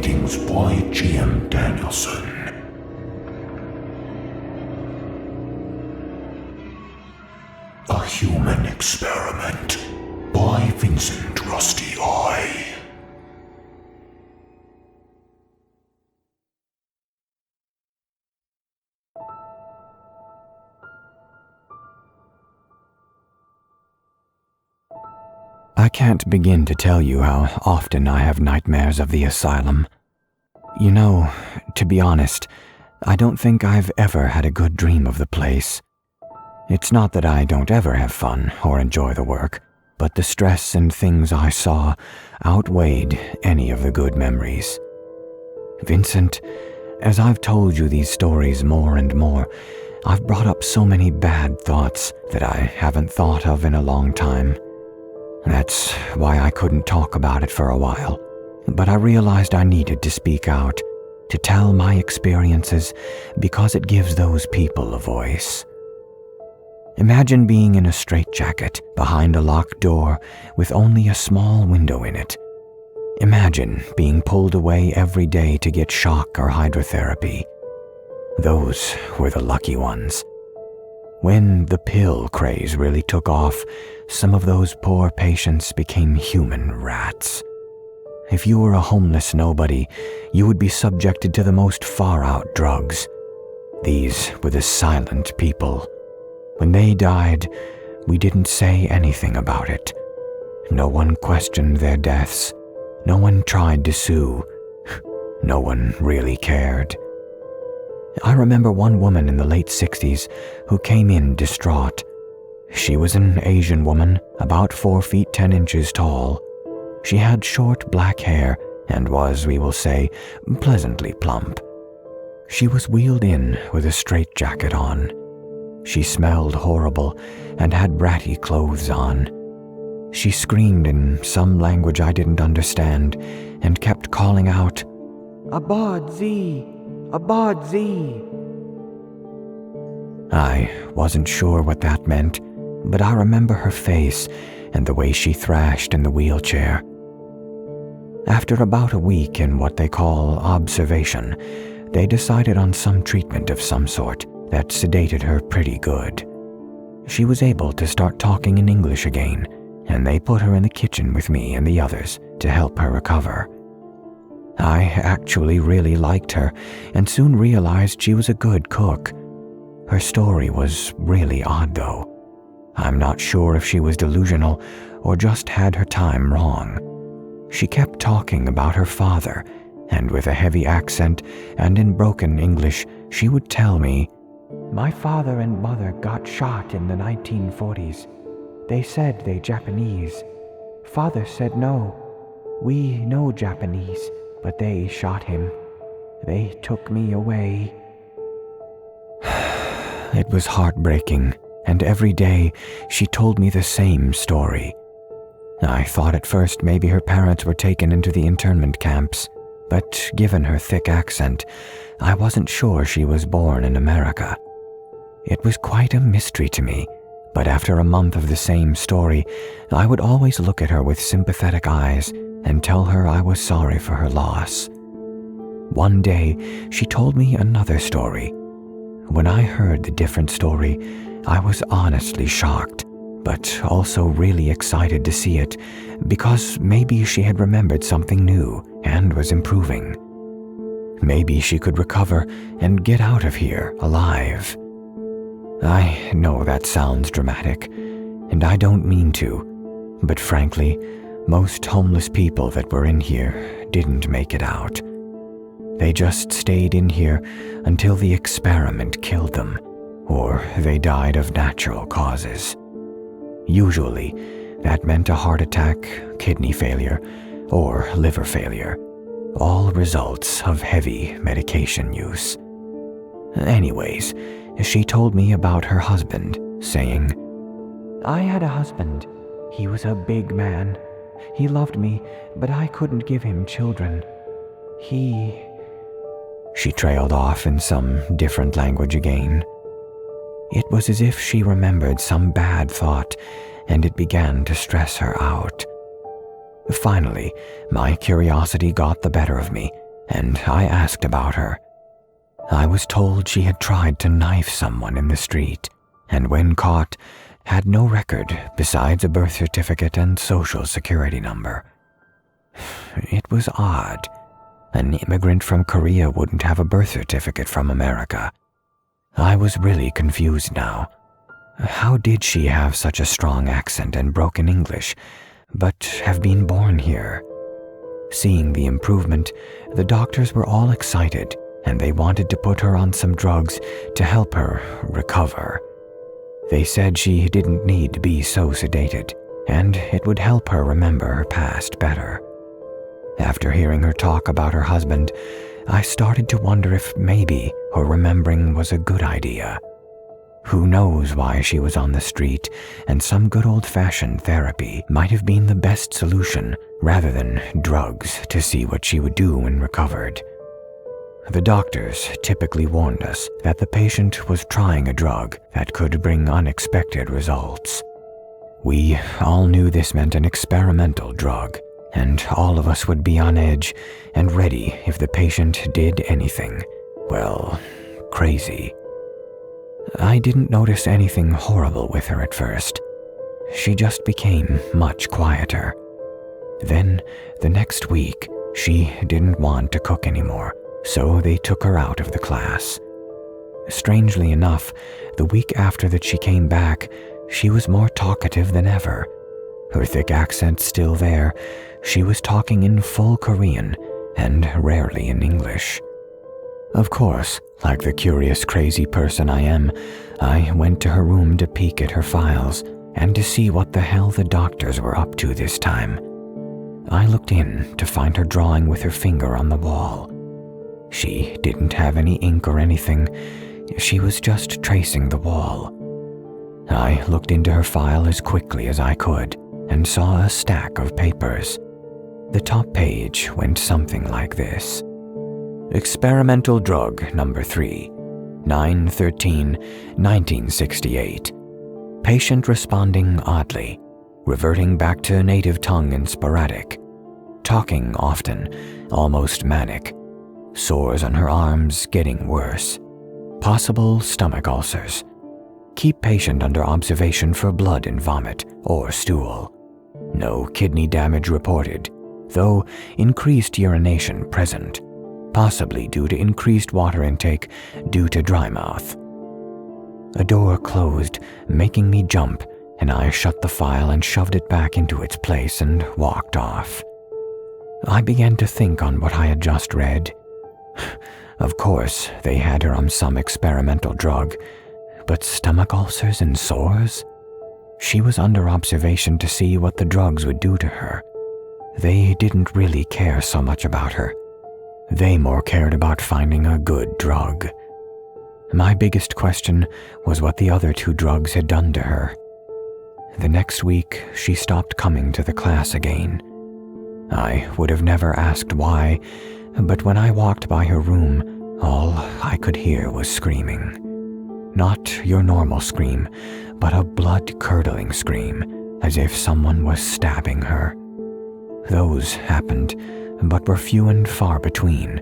Readings by Danielson. A Human Experiment by VincentRustyEye. I can't begin to tell you how often I have nightmares of the asylum. You know, to be honest, I don't think I've ever had a good dream of the place. It's not that I don't ever have fun or enjoy the work, but the stress and things I saw outweighed any of the good memories. Vincent, as I've told you these stories more and more, I've brought up so many bad thoughts that I haven't thought of in a long time. That's why I couldn't talk about it for a while, but I realized I needed to speak out, to tell my experiences, because it gives those people a voice. Imagine being in a straitjacket behind a locked door with only a small window in it. Imagine being pulled away every day to get shock or hydrotherapy. Those were the lucky ones. When the pill craze really took off, some of those poor patients became human rats. If you were a homeless nobody, you would be subjected to the most far-out drugs. These were the silent people. When they died, we didn't say anything about it. No one questioned their deaths. No one tried to sue. No one really cared. I remember one woman in the late 60s who came in distraught. She was an Asian woman, about 4 feet 10 inches tall. She had short black hair and was, we will say, pleasantly plump. She was wheeled in with a straitjacket on. She smelled horrible and had bratty clothes on. She screamed in some language I didn't understand and kept calling out, "Abad Z! Abad Z!" I wasn't sure what that meant, but I remember her face and the way she thrashed in the wheelchair. After about a week in what they call observation, they decided on some treatment of some sort that sedated her pretty good. She was able to start talking in English again, and they put her in the kitchen with me and the others to help her recover. I actually really liked her and soon realized she was a good cook. Her story was really odd though. I'm not sure if she was delusional or just had her time wrong. She kept talking about her father, and with a heavy accent and in broken English, she would tell me, "My father and mother got shot in the 1940s. They said they Japanese. Father said no. We know Japanese, but they shot him. They took me away." It was heartbreaking, and every day she told me the same story. I thought at first maybe her parents were taken into the internment camps, but given her thick accent, I wasn't sure she was born in America. It was quite a mystery to me, but after a month of the same story, I would always look at her with sympathetic eyes and tell her I was sorry for her loss. One day, she told me another story. When I heard the different story, I was honestly shocked, but also really excited to see it, because maybe she had remembered something new and was improving. Maybe she could recover and get out of here alive. I know that sounds dramatic, and I don't mean to, but frankly, most homeless people that were in here didn't make it out. They just stayed in here until the experiment killed them, or they died of natural causes. Usually, that meant a heart attack, kidney failure, or liver failure, all results of heavy medication use. Anyways, she told me about her husband, saying, "I had a husband. He was a big man. He loved me, but I couldn't give him children. She trailed off in some different language again. It was as if she remembered some bad thought, and it began to stress her out. Finally, my curiosity got the better of me, and I asked about her. I was told she had tried to knife someone in the street, and when caught, had no record besides a birth certificate and social security number. It was odd. An immigrant from Korea wouldn't have a birth certificate from America. I was really confused now. How did she have such a strong accent and broken English, but have been born here? Seeing the improvement, the doctors were all excited, and they wanted to put her on some drugs to help her recover. They said she didn't need to be so sedated, and it would help her remember her past better. After hearing her talk about her husband, I started to wonder if maybe her remembering was a good idea. Who knows why she was on the street, and some good old-fashioned therapy might have been the best solution rather than drugs to see what she would do when recovered. The doctors typically warned us that the patient was trying a drug that could bring unexpected results. We all knew this meant an experimental drug, and all of us would be on edge and ready if the patient did anything, well, crazy. I didn't notice anything horrible with her at first. She just became much quieter. Then, the next week, she didn't want to cook anymore, so they took her out of the class. Strangely enough, the week after that she came back, she was more talkative than ever. Her thick accent still there, she was talking in full Korean and rarely in English. Of course, like the curious, crazy person I am, I went to her room to peek at her files and to see what the hell the doctors were up to this time. I looked in to find her drawing with her finger on the wall. She didn't have any ink or anything. She was just tracing the wall. I looked into her file as quickly as I could and saw a stack of papers. The top page went something like this. Experimental drug number 3, 9/13/1968. Patient responding oddly, reverting back to native tongue and sporadic. Talking often, almost manic. Sores on her arms getting worse. Possible stomach ulcers. Keep patient under observation for blood and vomit or stool. No kidney damage reported, though increased urination present, possibly due to increased water intake due to dry mouth. A door closed, making me jump, and I shut the file and shoved it back into its place and walked off. I began to think on what I had just read. Of course, they had her on some experimental drug, but stomach ulcers and sores? She was under observation to see what the drugs would do to her. They didn't really care so much about her. They more cared about finding a good drug. My biggest question was what the other 2 drugs had done to her. The next week, she stopped coming to the class again. I would have never asked why, but when I walked by her room, all I could hear was screaming. Not your normal scream, but a blood-curdling scream, as if someone was stabbing her. Those happened, but were few and far between.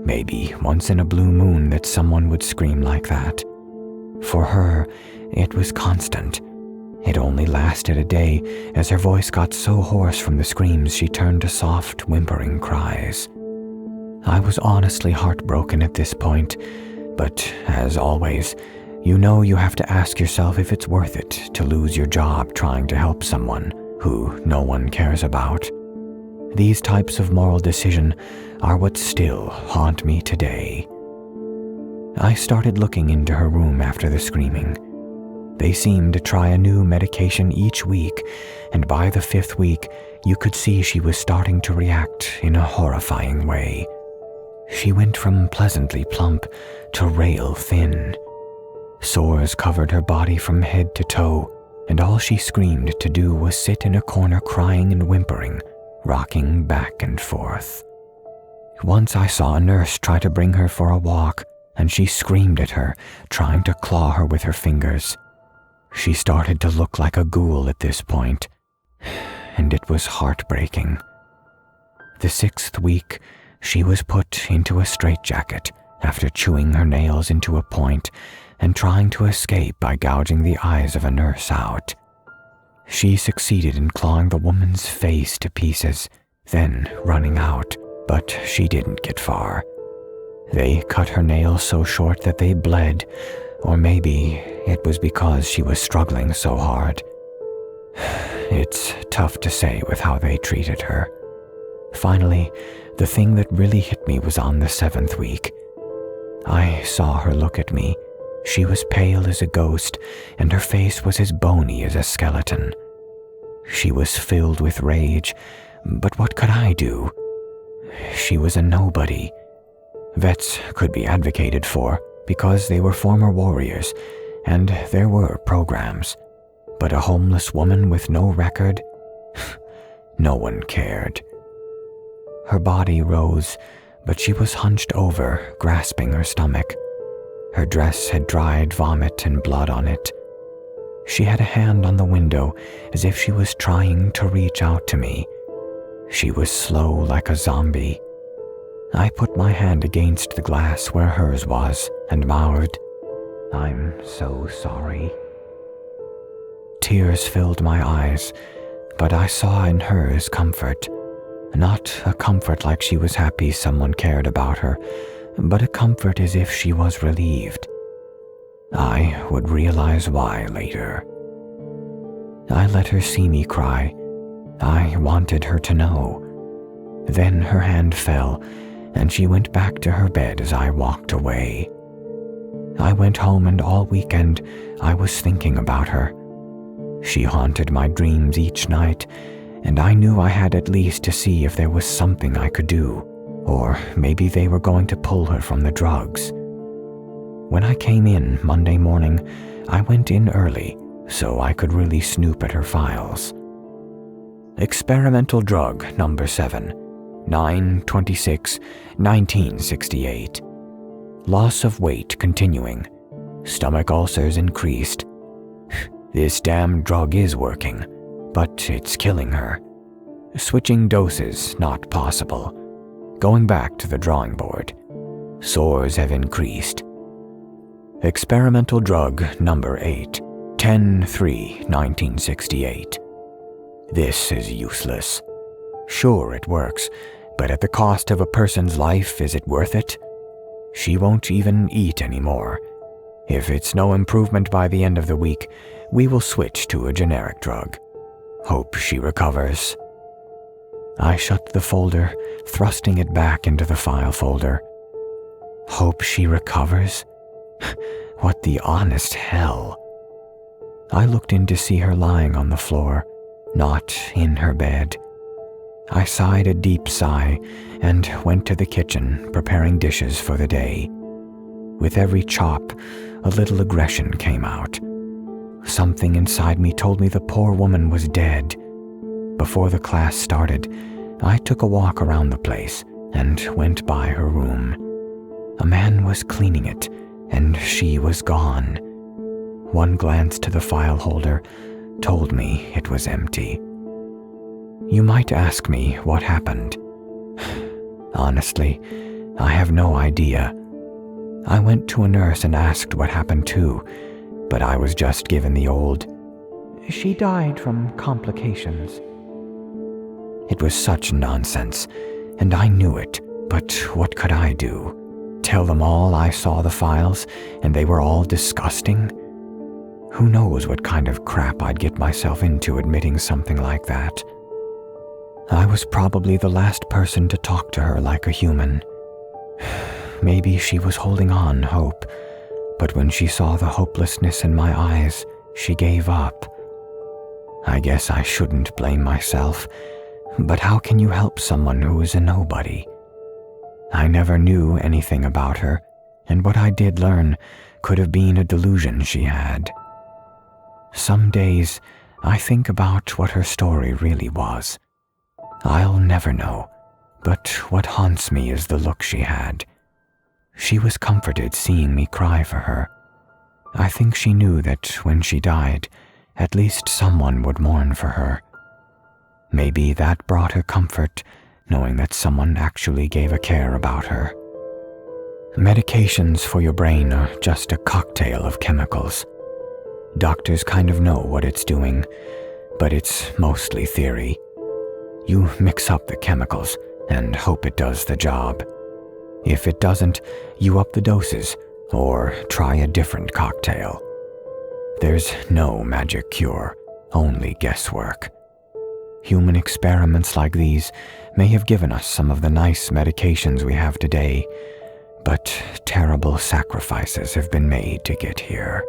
Maybe once in a blue moon that someone would scream like that. For her, it was constant. It only lasted a day, as her voice got so hoarse from the screams she turned to soft, whimpering cries. I was honestly heartbroken at this point, but as always, you know you have to ask yourself if it's worth it to lose your job trying to help someone who no one cares about. These types of moral decision are what still haunt me today. I started looking into her room after the screaming. They seemed to try a new medication each week, and by the 5th week, you could see she was starting to react in a horrifying way. She went from pleasantly plump to rail thin. Sores covered her body from head to toe, and all she screamed to do was sit in a corner crying and whimpering, rocking back and forth. Once I saw a nurse try to bring her for a walk, and she screamed at her, trying to claw her with her fingers. She started to look like a ghoul at this point, and it was heartbreaking. The 6th week, She was put into a straitjacket after chewing her nails into a point and trying to escape by gouging the eyes of a nurse out. She succeeded in clawing the woman's face to pieces, then running out, but she didn't get far. They cut her nails so short that they bled, or maybe it was because she was struggling so hard. It's tough to say with how they treated her. Finally, the thing that really hit me was on the 7th week. I saw her look at me. She was pale as a ghost, and her face was as bony as a skeleton. She was filled with rage, but what could I do? She was a nobody. Vets could be advocated for because they were former warriors, and there were programs. But a homeless woman with no record? No one cared. Her body rose, but she was hunched over, grasping her stomach. Her dress had dried vomit and blood on it. She had a hand on the window as if she was trying to reach out to me. She was slow like a zombie. I put my hand against the glass where hers was and mouthed, "I'm so sorry." Tears filled my eyes, but I saw in hers comfort. Not a comfort like she was happy someone cared about her, but a comfort as if she was relieved. I would realize why later. I let her see me cry. I wanted her to know. Then her hand fell, and she went back to her bed as I walked away. I went home, and all weekend I was thinking about her. She haunted my dreams each night, and I knew I had at least to see if there was something I could do, or maybe they were going to pull her from the drugs. When I came in Monday morning, I went in early so I could really snoop at her files. Experimental drug number 7, 9/26/1968. Loss of weight continuing. Stomach ulcers increased. This damn drug is working, but it's killing her. Switching doses not possible. Going back to the drawing board. Sores have increased. Experimental drug number 8, 10/3/1968. This is useless. Sure, it works, but at the cost of a person's life, is it worth it? She won't even eat anymore. If it's no improvement by the end of the week, we will switch to a generic drug. Hope she recovers. I shut the folder, thrusting it back into the file folder. Hope she recovers? What the honest hell? I looked in to see her lying on the floor, not in her bed. I sighed a deep sigh and went to the kitchen, preparing dishes for the day. With every chop, a little aggression came out. Something inside me told me the poor woman was dead. Before the class started, I took a walk around the place and went by her room. A man was cleaning it, and she was gone. One glance to the file holder told me it was empty. You might ask me what happened. Honestly, I have no idea. I went to a nurse and asked what happened too, but I was just given the old, "She died from complications." It was such nonsense, and I knew it, but what could I do? Tell them all I saw the files and they were all disgusting? Who knows what kind of crap I'd get myself into admitting something like that. I was probably the last person to talk to her like a human. Maybe she was holding on hope, but when she saw the hopelessness in my eyes, she gave up. I guess I shouldn't blame myself, but how can you help someone who is a nobody? I never knew anything about her, and what I did learn could have been a delusion she had. Some days, I think about what her story really was. I'll never know, but what haunts me is the look she had. She was comforted seeing me cry for her. I think she knew that when she died, at least someone would mourn for her. Maybe that brought her comfort, knowing that someone actually gave a care about her. Medications for your brain are just a cocktail of chemicals. Doctors kind of know what it's doing, but it's mostly theory. You mix up the chemicals and hope it does the job. If it doesn't, you up the doses or try a different cocktail. There's no magic cure, only guesswork. Human experiments like these may have given us some of the nice medications we have today, but terrible sacrifices have been made to get here.